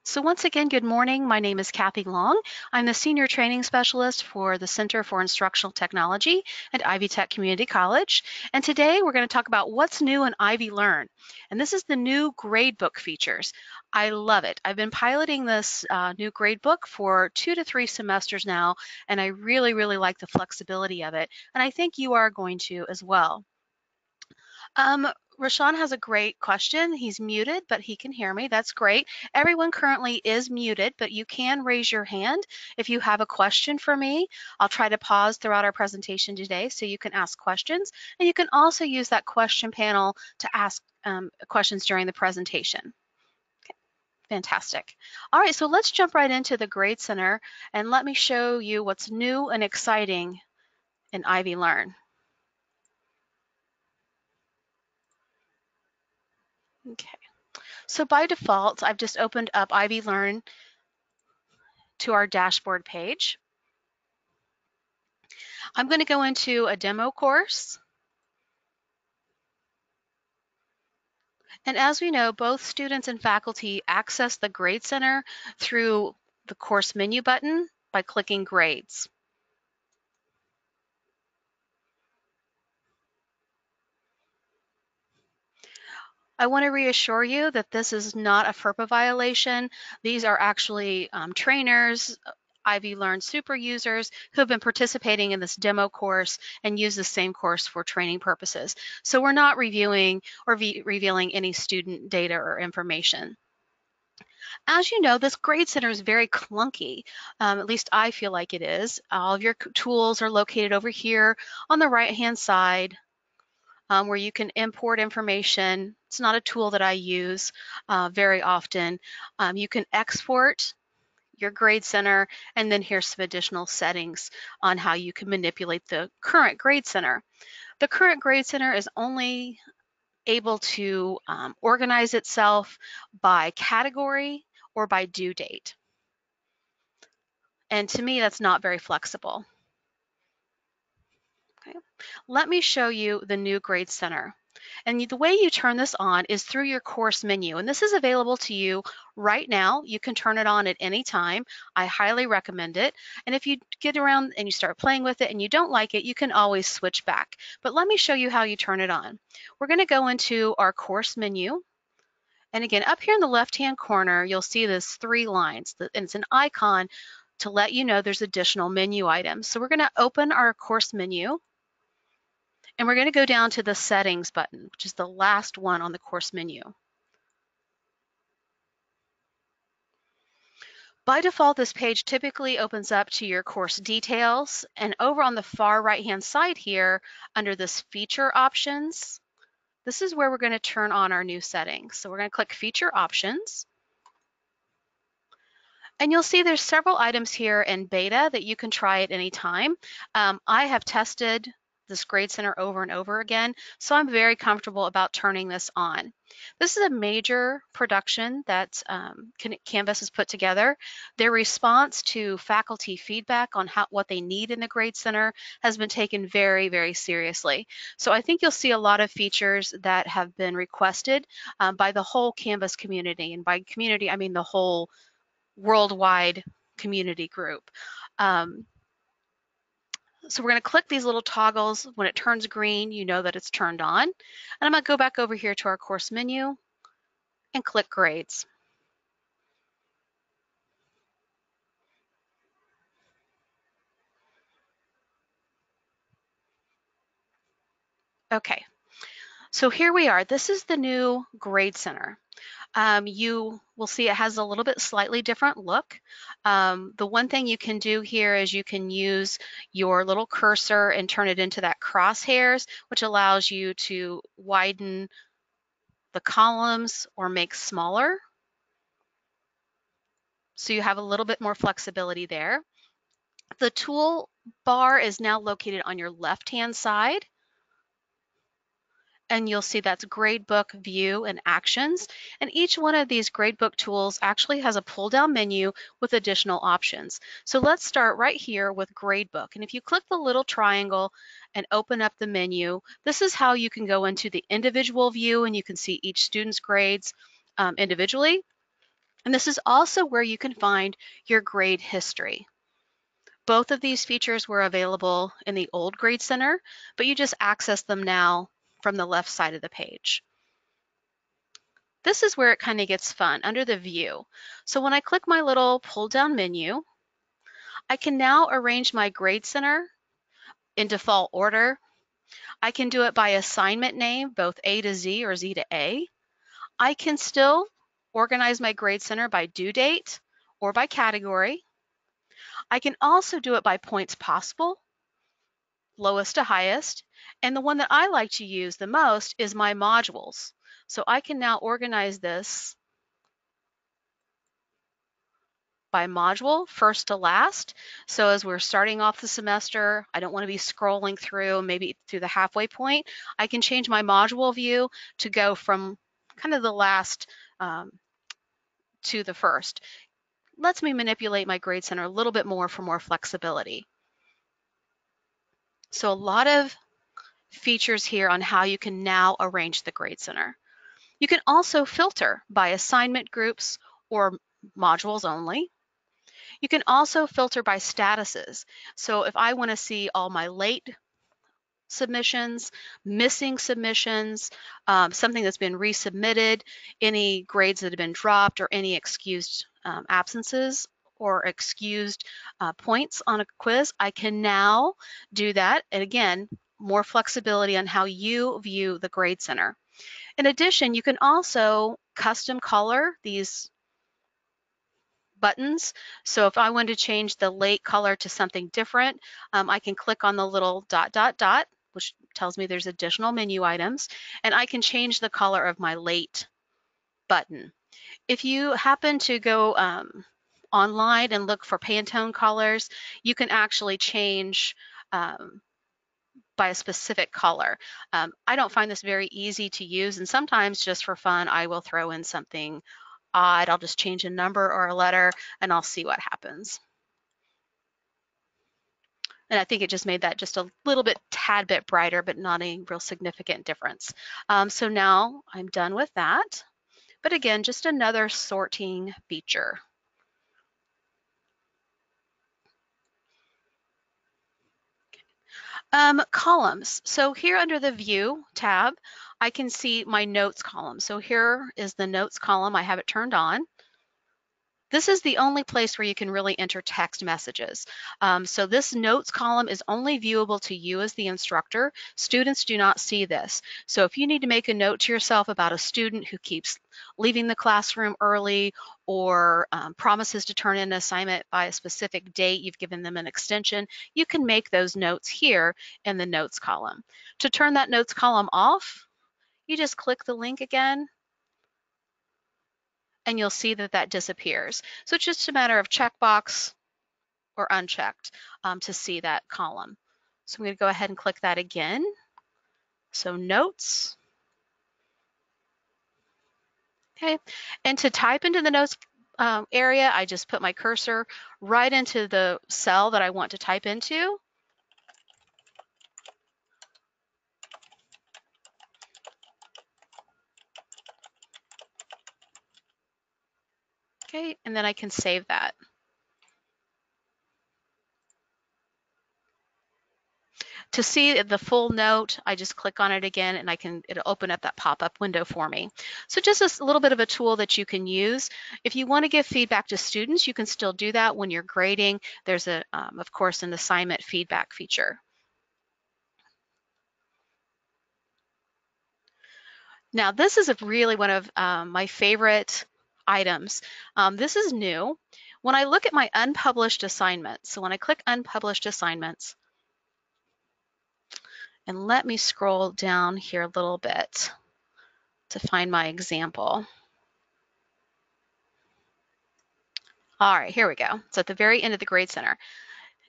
So once again, good morning. My name is Kathy Long. I'm the Senior Training Specialist for the Center for Instructional Technology at Ivy Tech Community College. And today we're going to talk about what's new in IvyLearn. And this is the new gradebook features. I love it. I've been piloting this new gradebook for 2 to 3 semesters now, and I really like the flexibility of it. And I think you are going to as well. Um, Rashawn has a great question. He's muted, but he can hear me. That's great. Everyone currently is muted, but you can raise your hand if you have a question for me. I'll try to pause throughout our presentation today so you can ask questions. And you can also use that question panel to ask questions during the presentation. Okay, fantastic. All right, so let's jump right into the Grade Center and let me show you what's new and exciting in IvyLearn. Okay. So by default, I've just opened up IvyLearn to our dashboard page. I'm going to go into a demo course. And as we know, both students and faculty access the Grade Center through the course menu button by clicking Grades. I want to reassure you that this is not a FERPA violation. These are actually trainers, IvyLearn super users who have been participating in this demo course and use the same course for training purposes. So we're not reviewing or revealing any student data or information. As you know, this Grade Center is very clunky. At least I feel like it is. All of your tools are located over here on the right-hand side. Where you can import information. It's not a tool that I use very often. You can export your Grade Center, and then here's some additional settings on how you can manipulate the current Grade Center. The current Grade Center is only able to organize itself by category or by due date. And to me, that's not very flexible. Okay. Let me show you the new Grade Center. And the way you turn this on is through your course menu. And this is available to you right now. You can turn it on at any time. I highly recommend it. And if you get around and you start playing with it and you don't like it, you can always switch back. But let me show you how you turn it on. We're going to go into our course menu. And again, up here in the left-hand corner, you'll see this 3 lines. And it's an icon to let you know there's additional menu items. So we're going to open our course menu. And we're going to go down to the settings button, which is the last one on the course menu. By default, this page typically opens up to your course details. And over on the far right-hand side here, under this feature options, this is where we're going to turn on our new settings. So we're going to click feature options. And you'll see there's several items here in beta that you can try at any time. I have tested this Grade Center over and over again, so I'm very comfortable about turning this on. This is a major production that Canvas has put together. Their response to faculty feedback on what they need in the Grade Center has been taken very seriously. So I think you'll see a lot of features that have been requested by the whole Canvas community, and by community I mean the whole worldwide community group. So we're going to click these little toggles. When it turns green, you know that it's turned on. And I'm going to go back over here to our course menu and click Grades. Okay, so here we are. This is the new Grade Center. You will see it has a little bit slightly different look. The one thing you can do here is you can use your little cursor and turn it into that crosshairs, which allows you to widen the columns or make smaller. So you have a little bit more flexibility there. The tool bar is now located on your left-hand side. And you'll see that's Gradebook, View, and Actions. And each one of these Gradebook tools actually has a pull-down menu with additional options. So let's start right here with Gradebook. And if you click the little triangle and open up the menu, this is how you can go into the individual view and you can see each student's grades individually. And this is also where you can find your grade history. Both of these features were available in the old Grade Center, but you just access them now from the left side of the page. This is where it kind of gets fun, under the view. So when I click my little pull-down menu, I can now arrange my Grade Center in default order. I can do it by assignment name, both A to Z or Z to A. I can still organize my Grade Center by due date or by category. I can also do it by points possible, lowest to highest. And the one that I like to use the most is my modules. So I can now organize this by module, first to last. So as we're starting off the semester, I don't want to be scrolling through, maybe through the halfway point. I can change my module view to go from kind of the last to the first. Lets me manipulate my Grade Center a little bit more for more flexibility. So a lot of features here on how you can now arrange the Grade Center. You can also filter by assignment groups or modules only. You can also filter by statuses. So if I want to see all my late submissions, missing submissions, something that's been resubmitted, any grades that have been dropped, or any excused absences or excused points on a quiz, I can now do that. And again, more flexibility on how you view the Grade Center. In addition, you can also custom color these buttons. So if I want to change the late color to something different, I can click on the little dot, dot, dot, which tells me there's additional menu items, and I can change the color of my late button. If you happen to go online and look for Pantone colors, you can actually change by a specific color. I don't find this very easy to use, and sometimes just for fun, I will throw in something odd. I'll just change a number or a letter and I'll see what happens. And I think it just made that just a little bit, tad bit brighter, but not a real significant difference. So now I'm done with that. But again, just another sorting feature. Columns. So here under the View tab, I can see my Notes column. So here is the Notes column. I have it turned on. This is the only place where you can really enter text messages. So this notes column is only viewable to you as the instructor. Students do not see this. So if you need to make a note to yourself about a student who keeps leaving the classroom early or promises to turn in an assignment by a specific date, you've given them an extension, you can make those notes here in the notes column. To turn that notes column off, you just click the link again, and you'll see that that disappears. So it's just a matter of checkbox or unchecked to see that column. So I'm going to go ahead and click that again. So notes. Okay, and to type into the notes area, I just put my cursor right into the cell that I want to type into. Okay, and then I can save that. To see the full note, I just click on it again and it'll open up that pop-up window for me. So just a little bit of a tool that you can use. If you want to give feedback to students, you can still do that when you're grading. There's of course, an assignment feedback feature. Now, this is really one of my favorite items. This is new. When I look at my unpublished assignments, so when I click unpublished assignments, and let me scroll down here a little bit to find my example. All right, here we go. So at the very end of the Grade Center.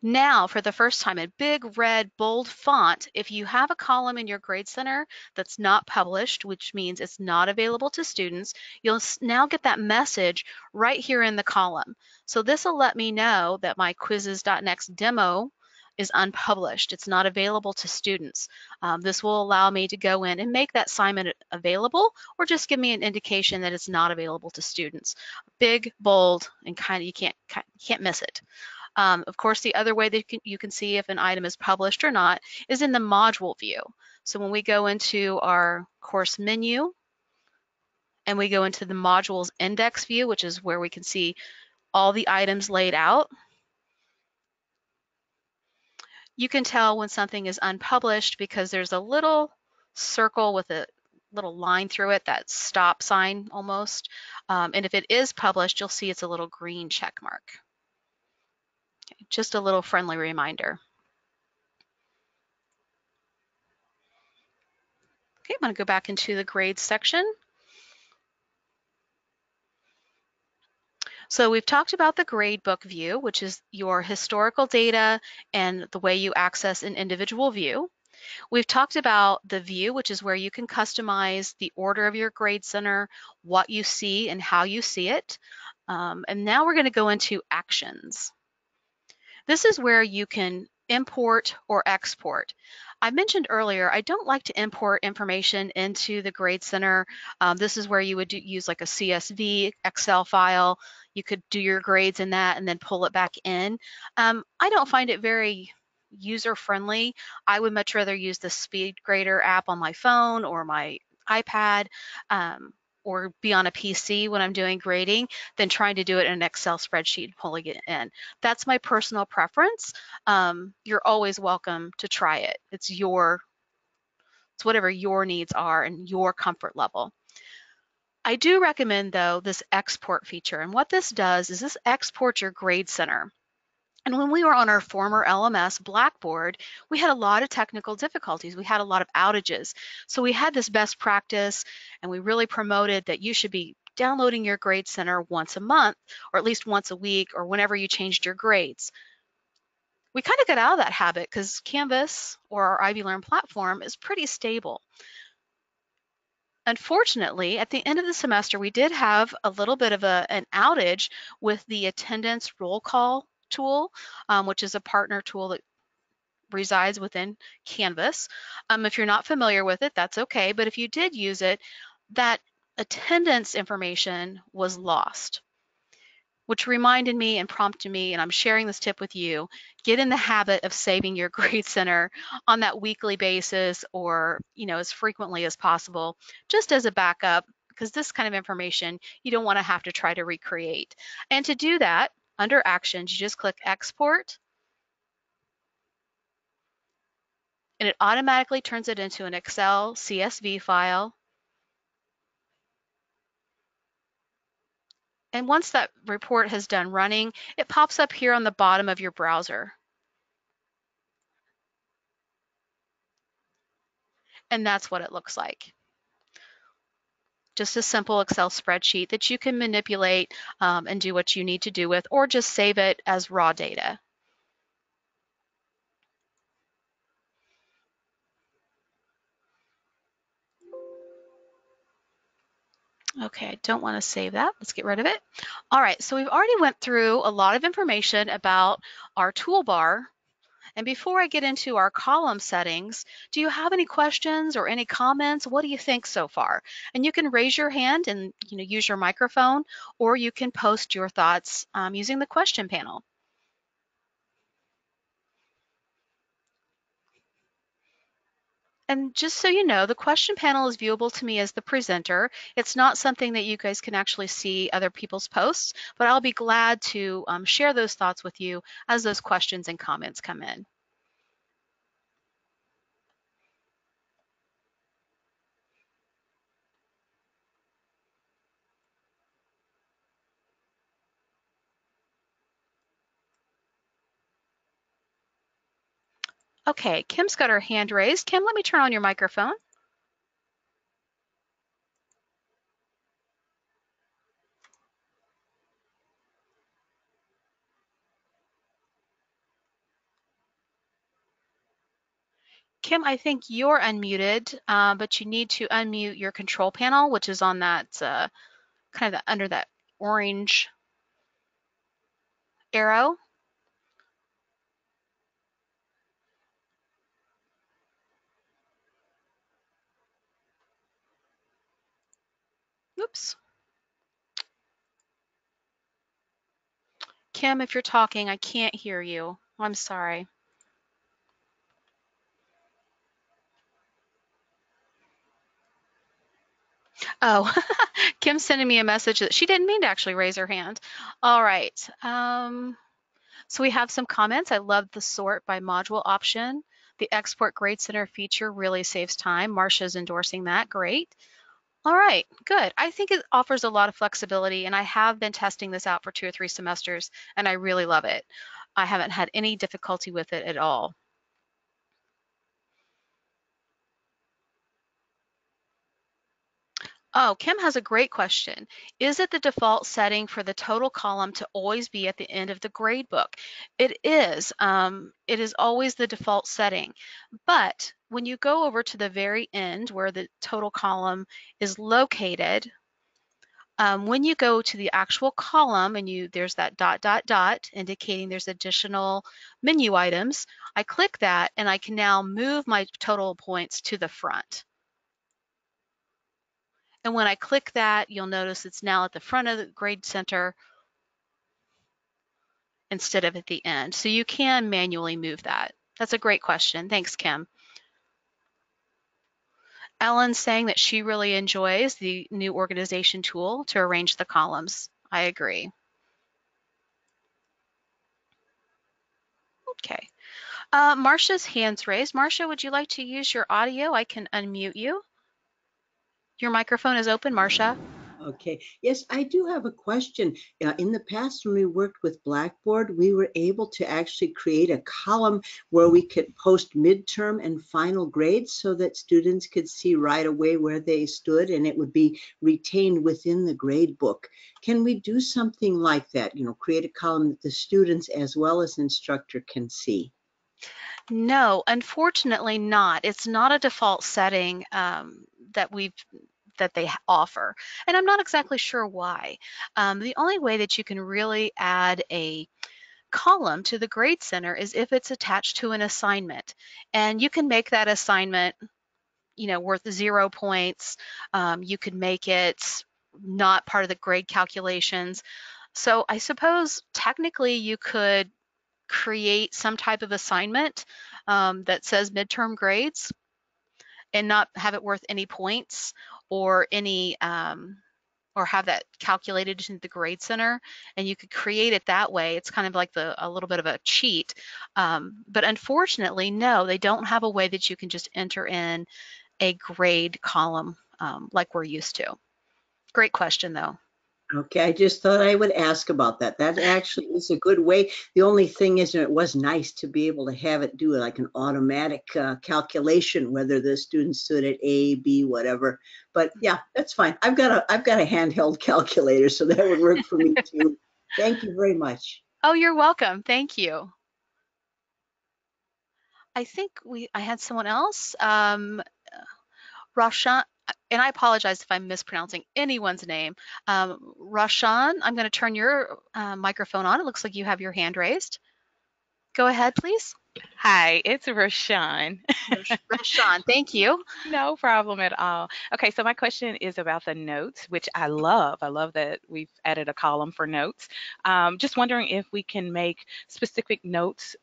Now, for the first time in big, red, bold font, if you have a column in your Grade Center that's not published, which means it's not available to students, you'll now get that message right here in the column. So this will let me know that my quizzes.next demo is unpublished. It's not available to students. This will allow me to go in and make that assignment available, or just give me an indication that it's not available to students. Big, bold, and kind of you can't miss it. Of course, the other way that you can see if an item is published or not is in the module view. So when we go into our course menu and we go into the modules index view, which is where we can see all the items laid out, you can tell when something is unpublished because there's a little circle with a little line through it, that stop sign almost. And if it is published, you'll see it's a little green check mark. Okay, just a little friendly reminder. Okay, I'm going to go back into the grades section. So we've talked about the gradebook view, which is your historical data and the way you access an individual view. We've talked about the view, which is where you can customize the order of your grade center, what you see and how you see it. And now we're going to go into actions. This is where you can import or export. I mentioned earlier, I don't like to import information into the Grade Center. This is where you would use like a CSV Excel file. You could do your grades in that and then pull it back in. I don't find it very user-friendly. I would much rather use the SpeedGrader app on my phone or my iPad, or be on a PC when I'm doing grading, than trying to do it in an Excel spreadsheet and pulling it in. That's my personal preference. You're always welcome to try it. It's whatever your needs are and your comfort level. I do recommend, though, this export feature. And what this does is this exports your grade center. And when we were on our former LMS, Blackboard, we had a lot of technical difficulties. We had a lot of outages. So we had this best practice, and we really promoted that you should be downloading your grade center once a month, or at least once a week, or whenever you changed your grades. We kind of got out of that habit because Canvas, or our IvyLearn platform, is pretty stable. Unfortunately, at the end of the semester, we did have a little bit of an outage with the attendance roll call tool, which is a partner tool that resides within Canvas. If you're not familiar with it, that's okay. But if you did use it, that attendance information was lost, which reminded me and prompted me, and I'm sharing this tip with you, get in the habit of saving your grade center on that weekly basis, or as frequently as possible, just as a backup, because this kind of information you don't want to have to try to recreate. And to do that, under Actions, you just click Export, and it automatically turns it into an Excel CSV file. And once that report has done running, it pops up here on the bottom of your browser. And that's what it looks like. Just a simple Excel spreadsheet that you can manipulate and do what you need to do with, or just save it as raw data. Okay, I don't want to save that. Let's get rid of it. All right, so we've already went through a lot of information about our toolbar. And before I get into our column settings, do you have any questions or any comments? What do you think so far? And you can raise your hand and use your microphone, or you can post your thoughts using the question panel. And just so you know, the question panel is viewable to me as the presenter. It's not something that you guys can actually see other people's posts, but I'll be glad to share those thoughts with you as those questions and comments come in. Okay, Kim's got her hand raised. Kim, let me turn on your microphone. Kim, I think you're unmuted, but you need to unmute your control panel, which is on that kind of under that orange arrow. Oops. Kim, if you're talking, I can't hear you. I'm sorry. Oh, Kim's sending me a message that she didn't mean to actually raise her hand. All right. So we have some comments. I love the sort by module option. The export grade center feature really saves time. Marcia's endorsing that. Great. All right, good. I think it offers a lot of flexibility, and I have been testing this out for 2 or 3 semesters, and I really love it. I haven't had any difficulty with it at all. Oh, Kim has a great question. Is it the default setting for the total column to always be at the end of the grade book? It is. It is always the default setting. But when you go over to the very end where the total column is located, when you go to the actual column and there's that dot, dot, dot indicating there's additional menu items, I click that and I can now move my total points to the front. And when I click that, you'll notice it's now at the front of the grade center instead of at the end. So you can manually move that. That's a great question. Thanks, Kim. Ellen's saying that she really enjoys the new organization tool to arrange the columns. I agree. Okay. Marcia's hand's raised. Marcia, would you like to use your audio? I can unmute you. Your microphone is open, Marcia. Okay. Yes, I do have a question. In the past, when we worked with Blackboard, we were able to actually create a column where we could post midterm and final grades so that students could see right away where they stood and it would be retained within the grade book. Can we do something like that? Create a column that the students as well as instructor can see? No, unfortunately not. It's not a default setting that they offer. And I'm not exactly sure why. The only way that you can really add a column to the grade center is if it's attached to an assignment. And you can make that assignment, worth 0 points. You could make it not part of the grade calculations. So I suppose technically you could create some type of assignment that says midterm grades and not have it worth any points or any or have that calculated in the grade center, and you could create it that way. It's kind of like a little bit of a cheat, but unfortunately no, they don't have a way that you can just enter in a grade column like we're used to. Great question though. Okay, I just thought I would ask about that. That actually is a good way. The only thing is, it was nice to be able to have it do like an automatic calculation, whether the student stood at A, B, whatever. But yeah, that's fine. I've got a handheld calculator, so that would work for me too. Thank you very much. Oh, you're welcome. Thank you. I think I had someone else. Roshan, and I apologize if I'm mispronouncing anyone's name. Roshan, I'm going to turn your microphone on. It looks like you have your hand raised. Go ahead, please. Hi, it's Rashawn. Roshan, thank you. No problem at all. Okay, so my question is about the notes, which I love. I love that we've added a column for notes. Just wondering if we can make specific notes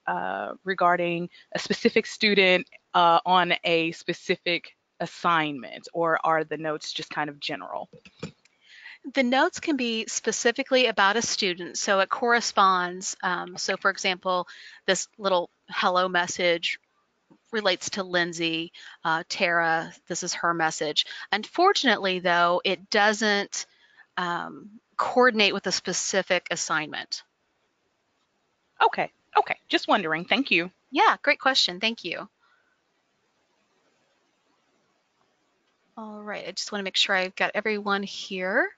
regarding a specific student on a specific assignment, or are the notes just kind of general? The notes can be specifically about a student, so it corresponds. So for example, this little hello message relates to Lindsay. Tara, this is her message. Unfortunately, though, it doesn't coordinate with a specific assignment. Okay, just wondering. Thank you. Yeah, great question. Thank you. All right, I just want to make sure I've got everyone here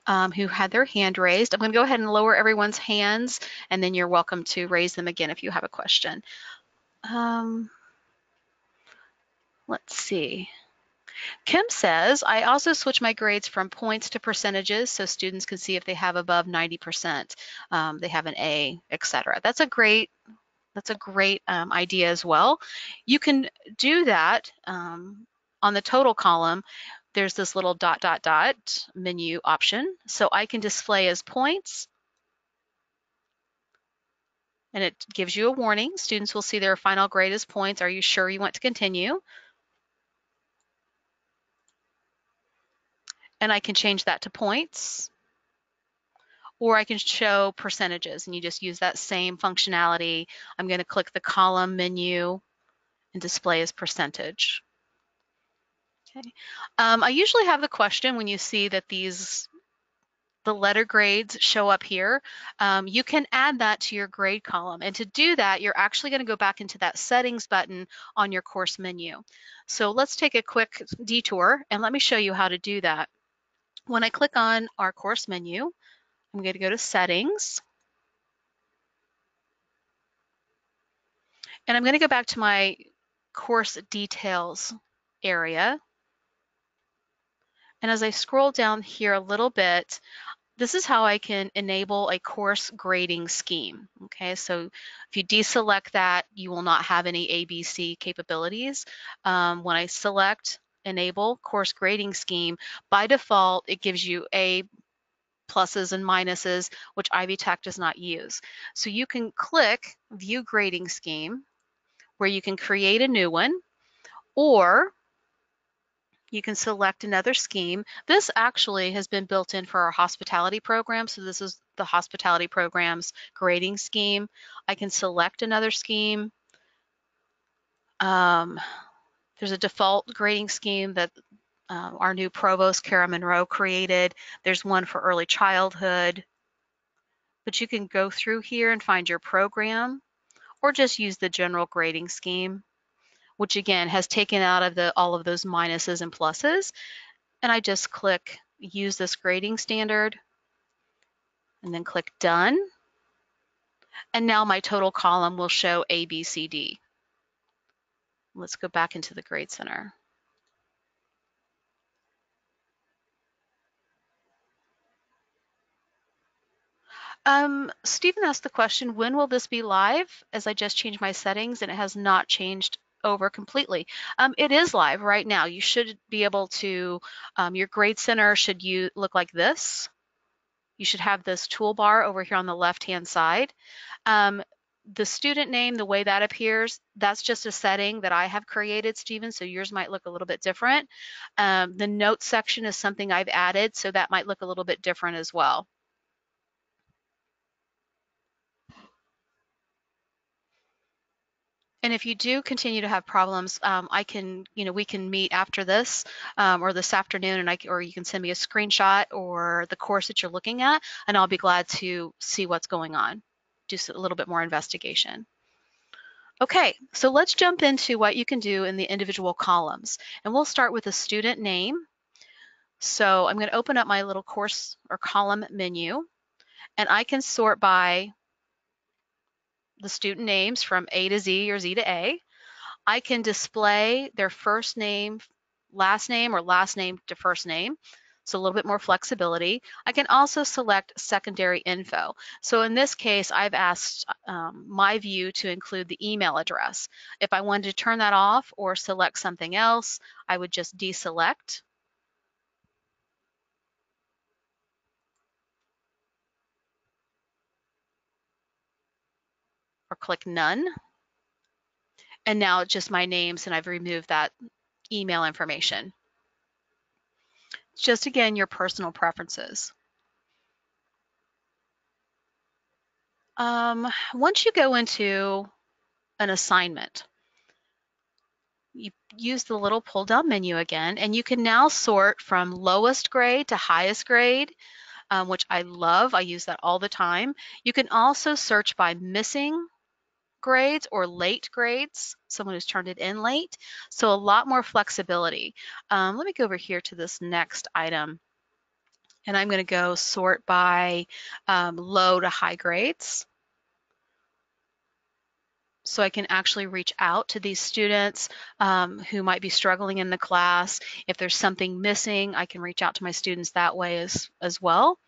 who had their hand raised. I'm going to go ahead and lower everyone's hands, and then you're welcome to raise them again if you have a question. Let's see. Kim says, I also switch my grades from points to percentages so students can see if they have above 90%, they have an A, etc. That's a great idea as well. You can do that on the total column there's this little dot, dot, dot menu option. So I can display as points, and it gives you a warning. Students will see their final grade as points. Are you sure you want to continue? And I can change that to points, or I can show percentages, and you just use that same functionality. I'm going to click the column menu and display as percentage. Okay. I usually have the question when you see that the letter grades show up here. You can add that to your grade column. And to do that, you're actually going to go back into that settings button on your course menu. So let's take a quick detour and let me show you how to do that. When I click on our course menu, I'm going to go to settings. And I'm going to go back to my course details area. And as I scroll down here a little bit, this is how I can enable a course grading scheme. Okay, so if you deselect that, you will not have any ABC capabilities. When I select enable course grading scheme, by default, it gives you A pluses and minuses, which Ivy Tech does not use. So you can click view grading scheme, where you can create a new one, or you can select another scheme. This actually has been built in for our hospitality program. So this is the hospitality program's grading scheme. I can select another scheme. There's a default grading scheme that our new provost, Kara Monroe, created. There's one for early childhood. But you can go through here and find your program, or just use the general grading scheme, which again has taken out of all of those minuses and pluses. And I just click use this grading standard and then click done. And now my total column will show A, B, C, D. Let's go back into the Grade Center. Stephen asked the question, when will this be live? As I just changed my settings and it has not changed over completely. It is live right now. You should be able to, your Grade Center should look like this. You should have this toolbar over here on the left-hand side. The student name, the way that appears, that's just a setting that I have created, Stephen, so yours might look a little bit different. The notes section is something I've added, so that might look a little bit different as well. And if you do continue to have problems, we can meet after this or this afternoon, and or you can send me a screenshot or the course that you're looking at, and I'll be glad to see what's going on, do a little bit more investigation. Okay, so let's jump into what you can do in the individual columns, and we'll start with the student name. So I'm going to open up my little course or column menu, and I can sort by the student names from A to Z or Z to A. I can display their first name, or last name to first name. So a little bit more flexibility. I can also select secondary info. So in this case, I've asked my view to include the email address. If I wanted to turn that off or select something else, I would just deselect or click none. And now it's just my names, and I've removed that email information. It's just, again, your personal preferences. Once you go into an assignment, you use the little pull down menu again, and you can now sort from lowest grade to highest grade, which I love. I use that all the time. You can also search by missing grades or late grades, someone who's turned it in late. So a lot more flexibility. Let me go over here to this next item, and I'm going to go sort by low to high grades. So I can actually reach out to these students who might be struggling in the class. If there's something missing, I can reach out to my students that way as well.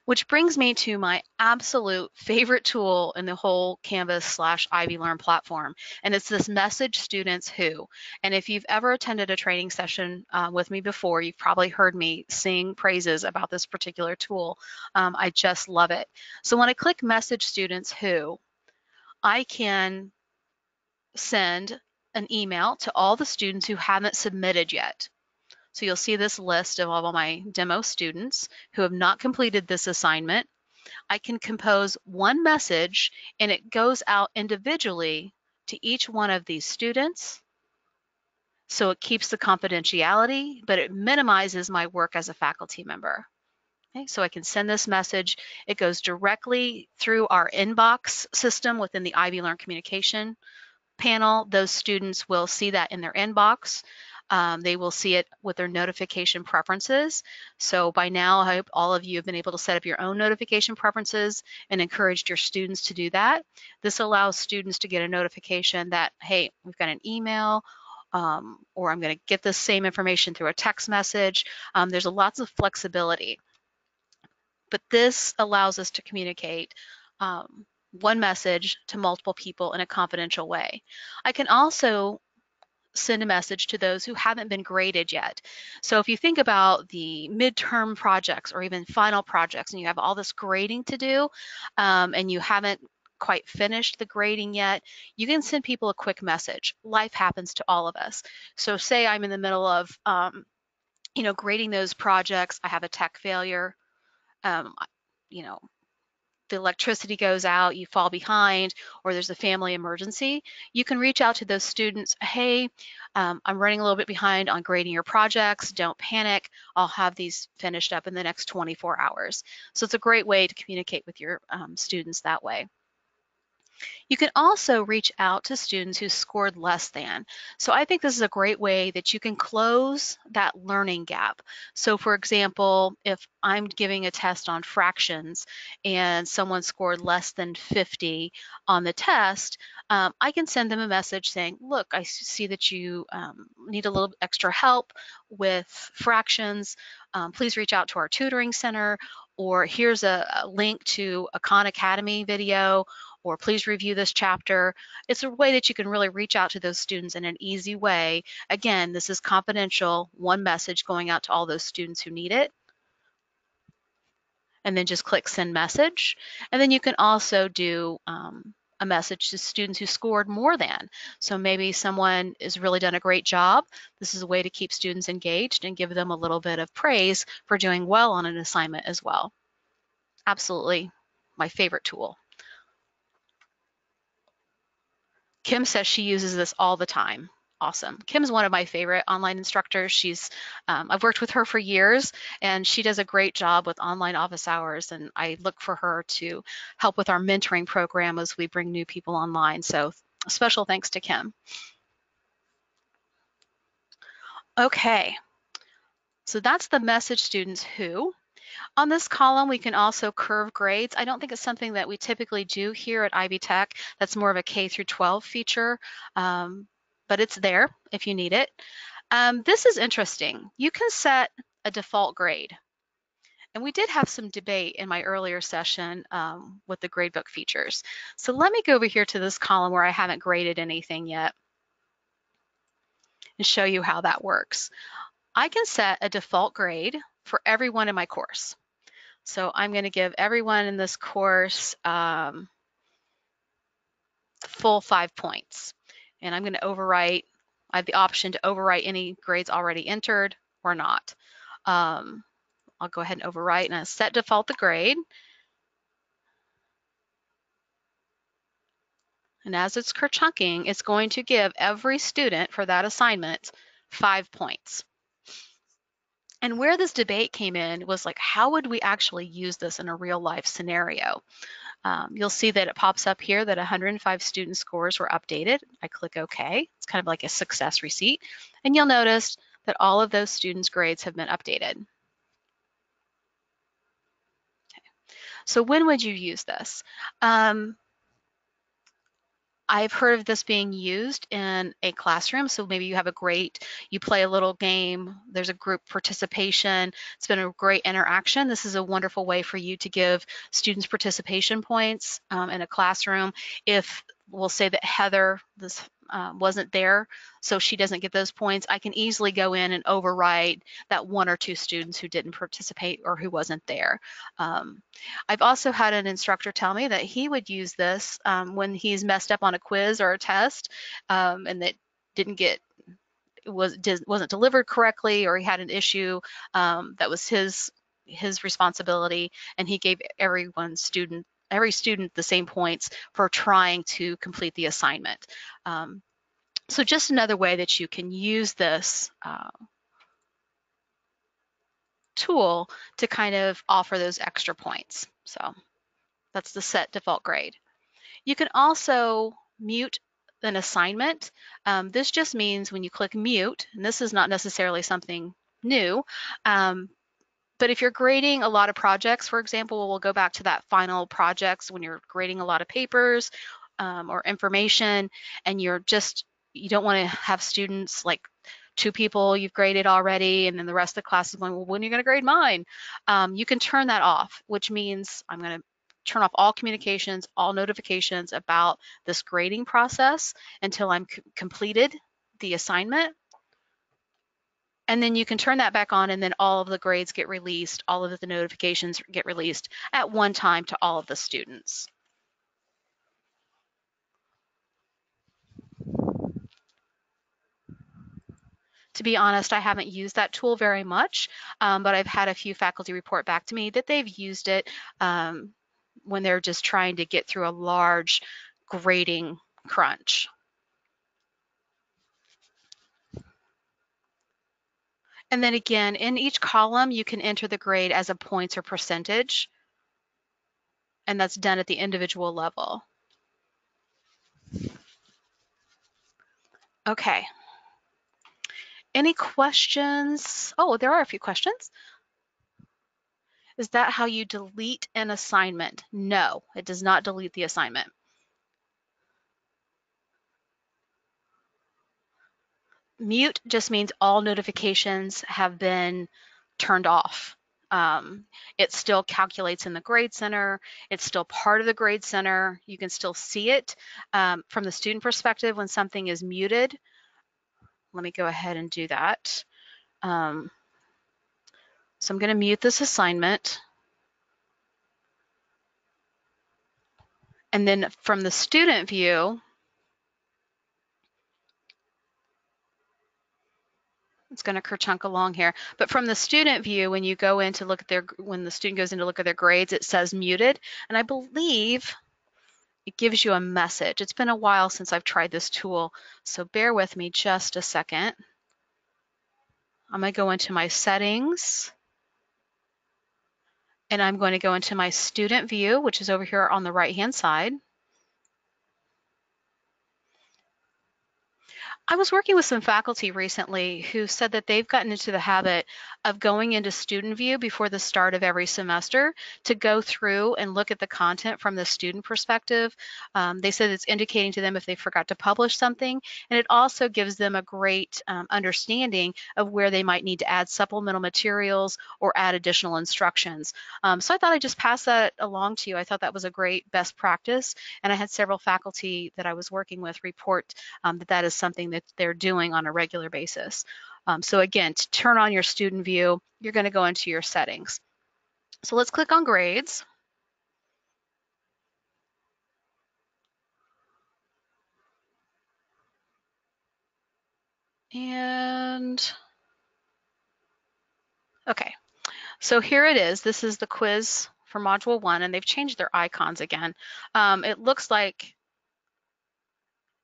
Which brings me to my absolute favorite tool in the whole Canvas/IvyLearn platform, and it's this message students who. And if you've ever attended a training session with me before, you've probably heard me sing praises about this particular tool. I just love it. So when I click message students who, I can send an email to all the students who haven't submitted yet. So you'll see this list of all of my demo students who have not completed this assignment. I can compose one message and it goes out individually to each one of these students. So it keeps the confidentiality, but it minimizes my work as a faculty member. Okay, so I can send this message. It goes directly through our inbox system within the IvyLearn communication panel. Those students will see that in their inbox. They will see it with their notification preferences. So by now, I hope all of you have been able to set up your own notification preferences and encouraged your students to do that. This allows students to get a notification that, hey, we've got an email, or I'm going to get this same information through a text message. There's lots of flexibility, but this allows us to communicate one message to multiple people in a confidential way. I can also send a message to those who haven't been graded yet. So if you think about the midterm projects or even final projects and you have all this grading to do, and you haven't quite finished the grading yet, you can send people a quick message. Life happens to all of us. So say I'm in the middle of grading those projects. I have a tech failure. Um, you know, the electricity goes out, you fall behind, or there's a family emergency, you can reach out to those students. Hey, I'm running a little bit behind on grading your projects. Don't panic. I'll have these finished up in the next 24 hours. So it's a great way to communicate with your students that way. You can also reach out to students who scored less than. So I think this is a great way that you can close that learning gap. So for example, if I'm giving a test on fractions and someone scored less than 50 on the test, I can send them a message saying, look, I see that you need a little extra help with fractions. Please reach out to our tutoring center, or here's a link to a Khan Academy video, or please review this chapter. It's a way that you can really reach out to those students in an easy way. Again, this is confidential, one message going out to all those students who need it. And then just click send message. And then you can also do a message to students who scored more than. So maybe someone has really done a great job. This is a way to keep students engaged and give them a little bit of praise for doing well on an assignment as well. Absolutely my favorite tool. Kim says she uses this all the time. Awesome. Kim's one of my favorite online instructors. I've worked with her for years, and she does a great job with online office hours, and I look for her to help with our mentoring program as we bring new people online. So special thanks to Kim. Okay, so that's the message students who. On this column, we can also curve grades. I don't think it's something that we typically do here at Ivy Tech. That's more of a K through 12 feature, but it's there if you need it. This is interesting. You can set a default grade. And we did have some debate in my earlier session with the gradebook features. So let me go over here to this column where I haven't graded anything yet and show you how that works. I can set a default grade for everyone in my course. So I'm going to give everyone in this course full 5 points. And I'm going to overwrite. I have the option to overwrite any grades already entered or not. I'll go ahead and overwrite and set default the grade. And as it's chunking, it's going to give every student for that assignment 5 points. And where this debate came in was like, how would we actually use this in a real life scenario? You'll see that it pops up here that 105 student scores were updated. I click OK. It's kind of like a success receipt. And you'll notice that all of those students' grades have been updated. Okay. So when would you use this? I've heard of this being used in a classroom. So maybe you have a you play a little game, there's a group participation, it's been a great interaction. This is a wonderful way for you to give students participation points in a classroom. If we'll say that Heather wasn't there, so she doesn't get those points, I can easily go in and override that one or two students who didn't participate or who wasn't there. I've also had an instructor tell me that he would use this when he's messed up on a quiz or a test, and that didn't get wasn't delivered correctly, or he had an issue that was his responsibility, and he gave every student the same points for trying to complete the assignment. So just another way that you can use this tool to kind of offer those extra points. So that's the set default grade. You can also mute an assignment. This just means when you click mute, and this is not necessarily something new, but if you're grading a lot of projects, for example, we'll go back to that final projects when you're grading a lot of papers or information, and you don't want to have students like two people you've graded already, and then the rest of the class is going, well, when are you going to grade mine? You can turn that off, which means I'm going to turn off all communications, all notifications about this grading process until I'm completed the assignment. And then you can turn that back on, and then all of the grades get released, all of the notifications get released at one time to all of the students. To be honest, I haven't used that tool very much, but I've had a few faculty report back to me that they've used it when they're just trying to get through a large grading crunch. And then again, in each column, you can enter the grade as a points or percentage, and that's done at the individual level. Okay. Any questions? Oh, there are a few questions. Is that how you delete an assignment? No, it does not delete the assignment. Mute just means all notifications have been turned off. It still calculates in the grade center. It's still part of the grade center. You can still see it from the student perspective when something is muted. Let me go ahead and do that. So I'm going to mute this assignment. And then from the student view, it's going to kerchunk along here. But from the student view, when you go in to look at when the student goes in to look at their grades, it says muted. And I believe it gives you a message. It's been a while since I've tried this tool, so bear with me just a second. I'm going to go into my settings, and I'm going to go into my student view, which is over here on the right-hand side. I was working with some faculty recently who said that they've gotten into the habit of going into student view before the start of every semester to go through and look at the content from the student perspective. They said it's indicating to them if they forgot to publish something, and it also gives them a great understanding of where they might need to add supplemental materials or add additional instructions. So I thought I'd just pass that along to you. I thought that was a great best practice, and I had several faculty that I was working with report that is something that they're doing on a regular basis. So again, to turn on your student view, you're going to go into your settings. So let's click on grades. And okay, so here it is. This is the quiz for Module 1, and they've changed their icons again. It looks like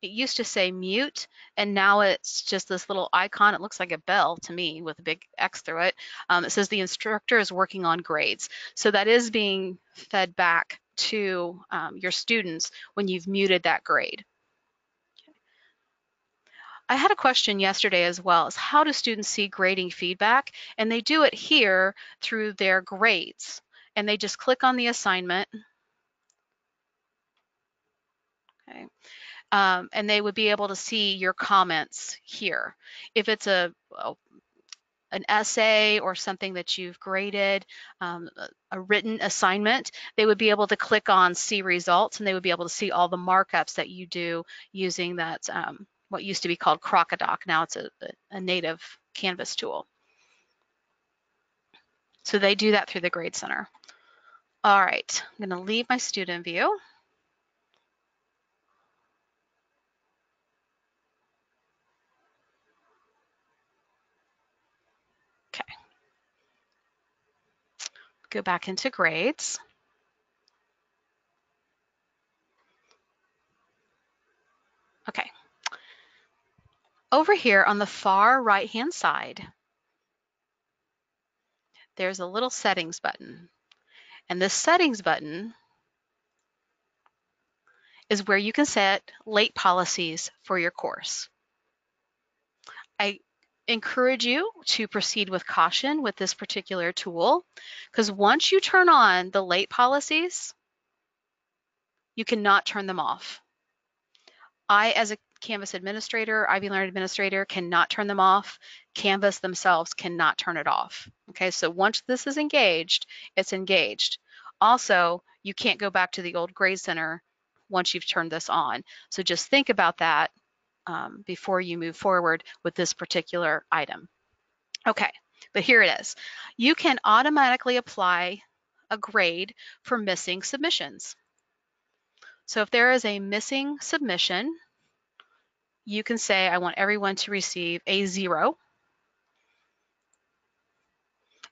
it used to say mute, and now it's just this little icon. It looks like a bell to me with a big X through it. It says the instructor is working on grades. So that is being fed back to your students when you've muted that grade. I had a question yesterday as well, is how do students see grading feedback? And they do it here through their grades. And they just click on the assignment. Okay. and they would be able to see your comments here. If it's an essay or something that you've graded, a written assignment, they would be able to click on see results, and they would be able to see all the markups that you do using that, what used to be called Crocodoc. Now it's a native Canvas tool. So they do that through the Grade Center. All right, I'm going to leave my student view. Okay, go back into grades. Okay, over here on the far right-hand side, there's a little settings button. And this settings button is where you can set late policies for your course. I encourage you to proceed with caution with this particular tool, because once you turn on the late policies, you cannot turn them off. I, as a Canvas administrator, IvyLearn administrator, cannot turn them off. Canvas themselves cannot turn it off. Okay, so once this is engaged, it's engaged. Also, you can't go back to the old Grade Center once you've turned this on. So just think about that before you move forward with this particular item. Okay, but here it is. You can automatically apply a grade for missing submissions. So if there is a missing submission, you can say, I want everyone to receive a 0,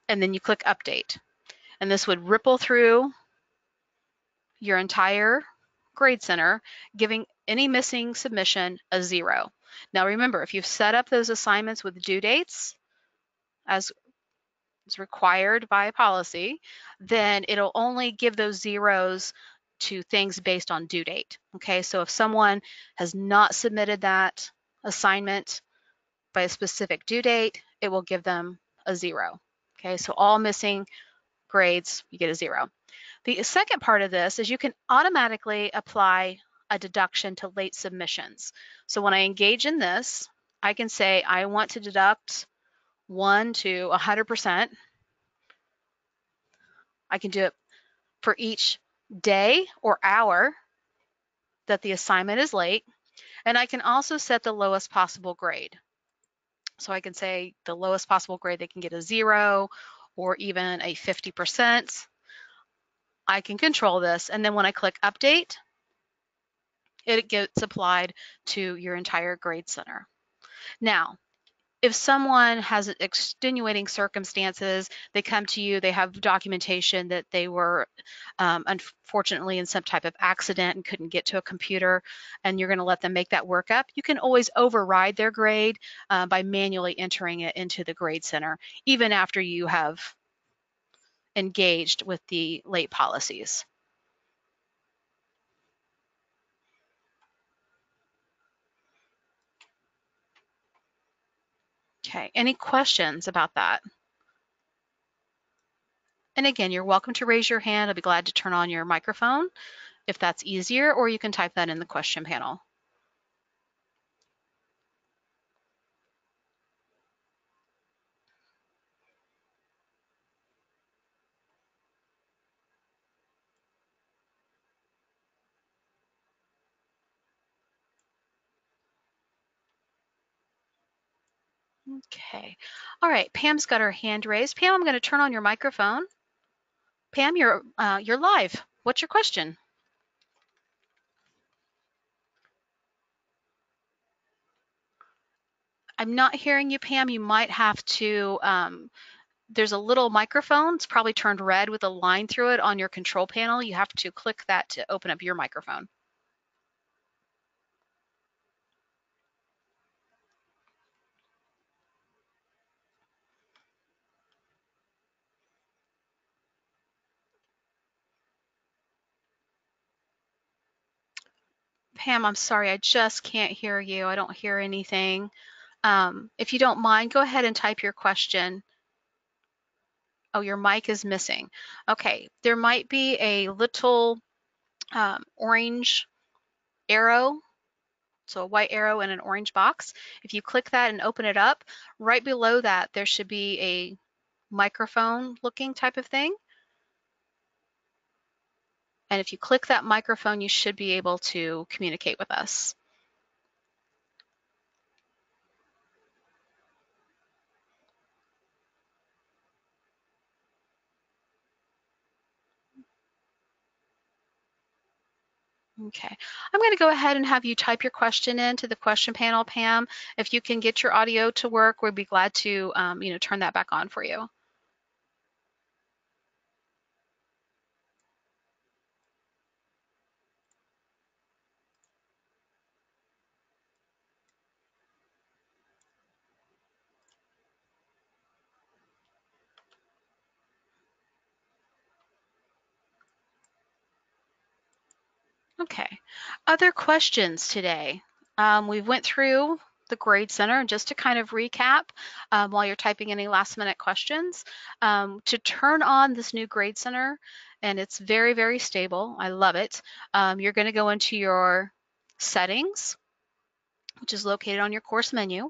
and then you click update. And this would ripple through your entire Grade Center, giving any missing submission a 0. Now remember, if you've set up those assignments with due dates, as is required by policy, then it'll only give those zeros to things based on due date. Okay, so if someone has not submitted that assignment by a specific due date, it will give them a 0. Okay, so all missing grades, you get a 0. The second part of this is you can automatically apply a deduction to late submissions. So when I engage in this, I can say I want to deduct 1 to 100%. I can do it for each day or hour that the assignment is late. And I can also set the lowest possible grade. So I can say the lowest possible grade, they can get a 0 or even a 50%. I can control this. And then when I click update, it gets applied to your entire Grade Center. Now, if someone has extenuating circumstances, they come to you, they have documentation that they were unfortunately in some type of accident and couldn't get to a computer, and you're going to let them make that work up, you can always override their grade by manually entering it into the Grade Center, even after you have engaged with the late policies. Okay, any questions about that? And again, you're welcome to raise your hand. I'll be glad to turn on your microphone if that's easier, or you can type that in the question panel. Okay. All right, Pam's got her hand raised. Pam, I'm going to turn on your microphone. Pam, you're live. What's your question? I'm not hearing you, Pam. You might have to, there's a little microphone. It's probably turned red with a line through it on your control panel. You have to click that to open up your microphone. Pam, I'm sorry, I just can't hear you. I don't hear anything. If you don't mind, go ahead and type your question. Oh, your mic is missing. Okay, there might be a little orange arrow So a white arrow in an orange box. If you click that and open it up, right below that there should be a microphone looking type of thing. And if you click that microphone, you should be able to communicate with us. Okay, I'm going to go ahead and have you type your question into the question panel, Pam. If you can get your audio to work, we'd be glad to, turn that back on for you. Okay, other questions today? We went through the Grade Center, and just to kind of recap, while you're typing any last minute questions, to turn on this new Grade Center, and it's very, very stable, I love it, you're going to go into your settings, which is located on your course menu.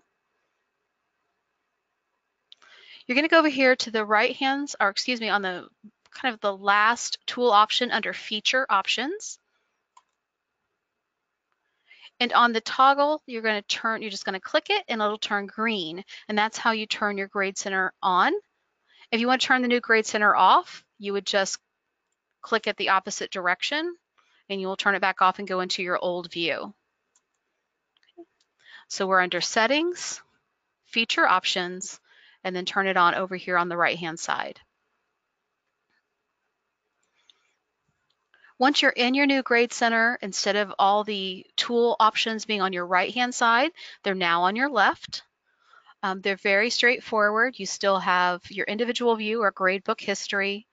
You're going to go over here to the right hand, or excuse me, on the kind of the last tool option under feature options. And on the toggle, you're just going to click it and it'll turn green. And that's how you turn your Grade Center on. If you want to turn the new Grade Center off, you would just click at the opposite direction and you will turn it back off and go into your old view. So we're under settings, feature options, and then turn it on over here on the right-hand side. Once you're in your new Grade Center, instead of all the tool options being on your right-hand side, they're now on your left. They're very straightforward. You still have your individual view or gradebook history.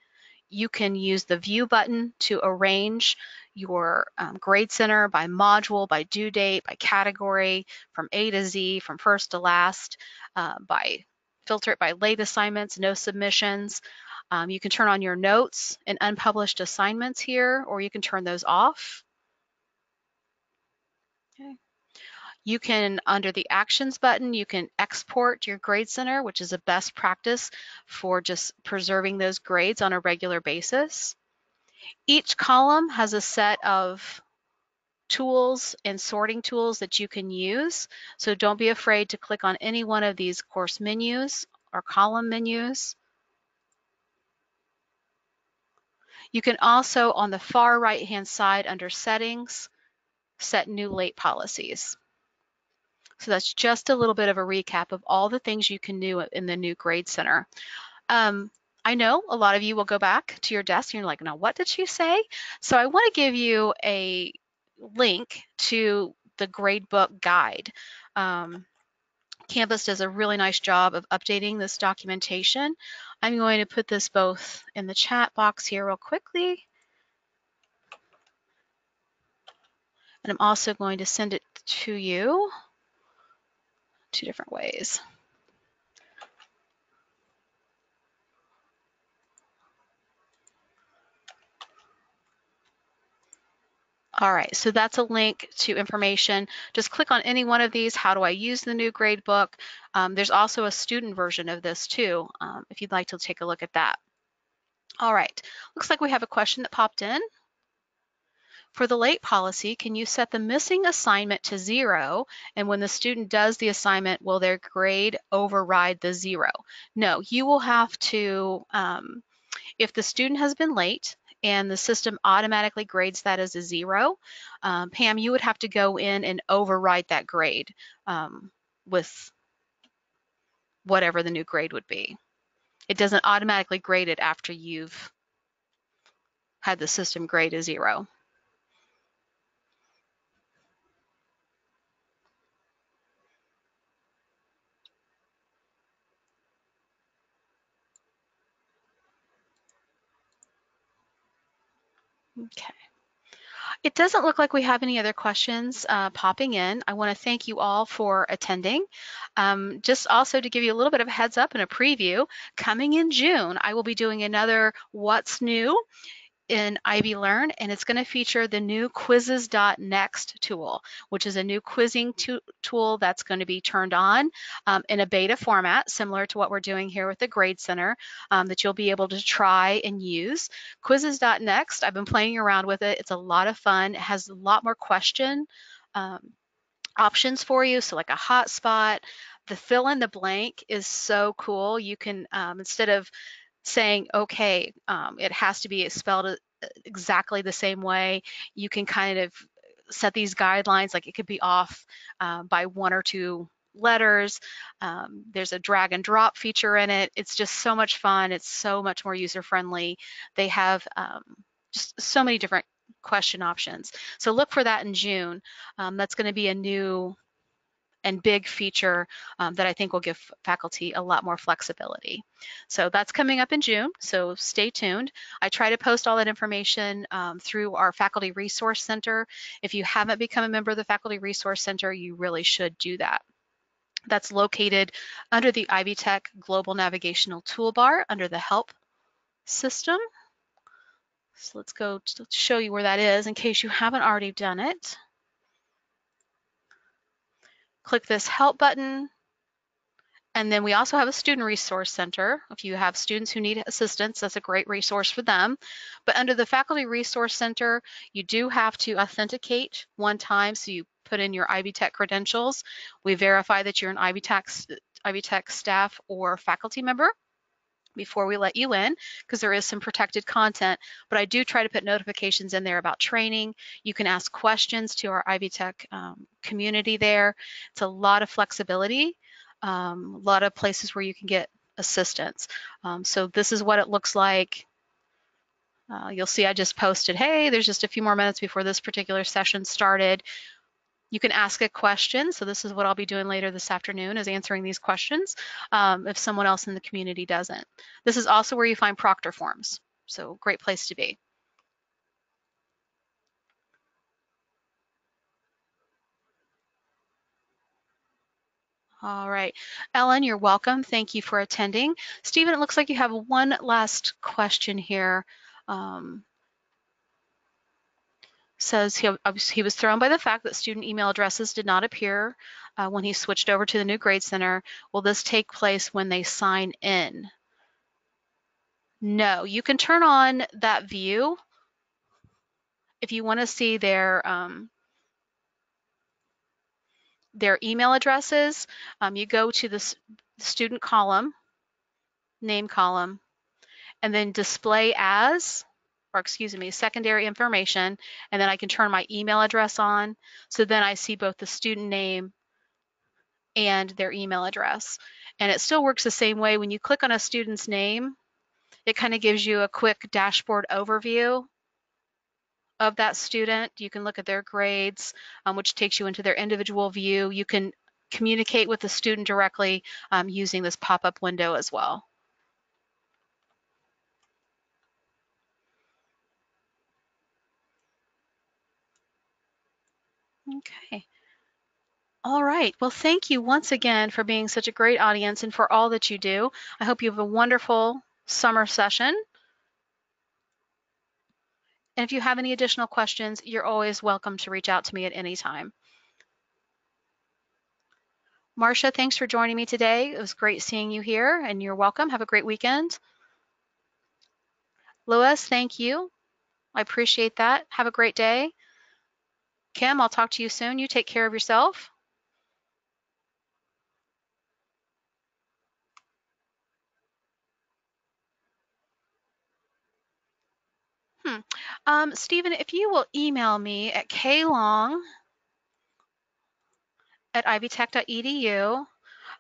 You can use the view button to arrange your Grade Center by module, by due date, by category, from A to Z, from first to last, by filter it by late assignments, no submissions. You can turn on your notes and unpublished assignments here, or you can turn those off. Okay. You can, under the Actions button, you can export your Grade Center, which is a best practice for just preserving those grades on a regular basis. Each column has a set of tools and sorting tools that you can use, so don't be afraid to click on any one of these course menus or column menus. You can also, on the far right-hand side under Settings, set new late policies. So that's just a little bit of a recap of all the things you can do in the new Grade Center. I know a lot of you will go back to your desk and you're like, now what did she say? So I want to give you a link to the gradebook guide. Canvas does a really nice job of updating this documentation. I'm going to put this both in the chat box here real quickly. And I'm also going to send it to you 2 different ways. All right, so that's a link to information. Just click on any one of these. How do I use the new gradebook? There's also a student version of this too, if you'd like to take a look at that. All right, looks like we have a question that popped in. For the late policy, can you set the missing assignment to 0? And when the student does the assignment, will their grade override the 0? No, you will have to, if the student has been late, and the system automatically grades that as a 0, Pam, you would have to go in and override that grade with whatever the new grade would be. It doesn't automatically grade it after you've had the system grade a 0. Okay. It doesn't look like we have any other questions popping in. I want to thank you all for attending. Just also to give you a little bit of a heads up and a preview, coming in June, I will be doing another What's New in IvyLearn, and it's going to feature the new quizzes.next tool, which is a new quizzing tool that's going to be turned on in a beta format, similar to what we're doing here with the Grade Center, that you'll be able to try and use. Quizzes.next, I've been playing around with it. It's a lot of fun. It has a lot more question options for you, so like a hotspot. The fill in the blank is so cool. You can, instead of saying, okay, it has to be spelled exactly the same way, you can kind of set these guidelines, like it could be off by 1 or 2 letters. There's a drag and drop feature in it. It's just so much fun. It's so much more user friendly. They have just so many different question options. So look for that in June. That's going to be a new and big feature that I think will give faculty a lot more flexibility. So that's coming up in June, so stay tuned. I try to post all that information through our Faculty Resource Center. If you haven't become a member of the Faculty Resource Center, you really should do that. That's located under the Ivy Tech Global Navigational Toolbar under the Help system. So let's go to show you where that is in case you haven't already done it. Click this Help button. And then we also have a student resource center. If you have students who need assistance, that's a great resource for them. But under the Faculty Resource Center, you do have to authenticate one time. So you put in your Ivy Tech credentials. We verify that you're an Ivy Tech staff or faculty member before we let you in, because there is some protected content, but I do try to put notifications in there about training. You can ask questions to our Ivy Tech community there. It's a lot of flexibility, a lot of places where you can get assistance. So this is what it looks like. You'll see I just posted, hey, there's just a few more minutes before this particular session started. You can ask a question. So this is what I'll be doing later this afternoon, is answering these questions if someone else in the community doesn't. This is also where you find proctor forms. So great place to be. All right. Ellen, you're welcome. Thank you for attending. Stephen, it looks like you have one last question here. Says he was thrown by the fact that student email addresses did not appear when he switched over to the new Grade Center. Will this take place when they sign in? No, you can turn on that view if you want to see their email addresses. You go to the student column, name column, and then display as, or excuse me, secondary information, and then I can turn my email address on. So then I see both the student name and their email address. And it still works the same way. When you click on a student's name, it kind of gives you a quick dashboard overview of that student. You can look at their grades, which takes you into their individual view. You can communicate with the student directly using this pop-up window as well. Okay. All right. Well, thank you once again for being such a great audience and for all that you do. I hope you have a wonderful summer session. And if you have any additional questions, you're always welcome to reach out to me at any time. Marcia, thanks for joining me today. It was great seeing you here, and you're welcome. Have a great weekend. Louis, thank you. I appreciate that. Have a great day. Kim, I'll talk to you soon. You take care of yourself. Stephen, if you will email me at klong@ivytech.edu,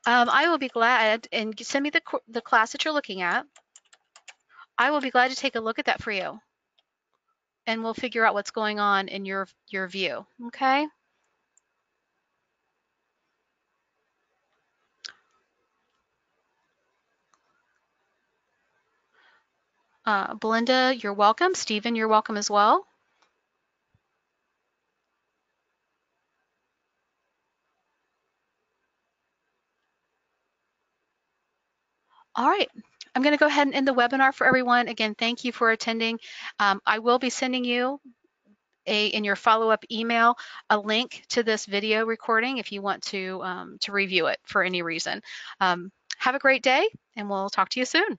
I will be glad, and send me the class that you're looking at. I will be glad to take a look at that for you, and we'll figure out what's going on in your view. Okay. Belinda, you're welcome. Stephen, you're welcome as well. All right. I'm going to go ahead and end the webinar for everyone. Again, thank you for attending. I will be sending you in your follow-up email a link to this video recording if you want to review it for any reason. Have a great day, and we'll talk to you soon.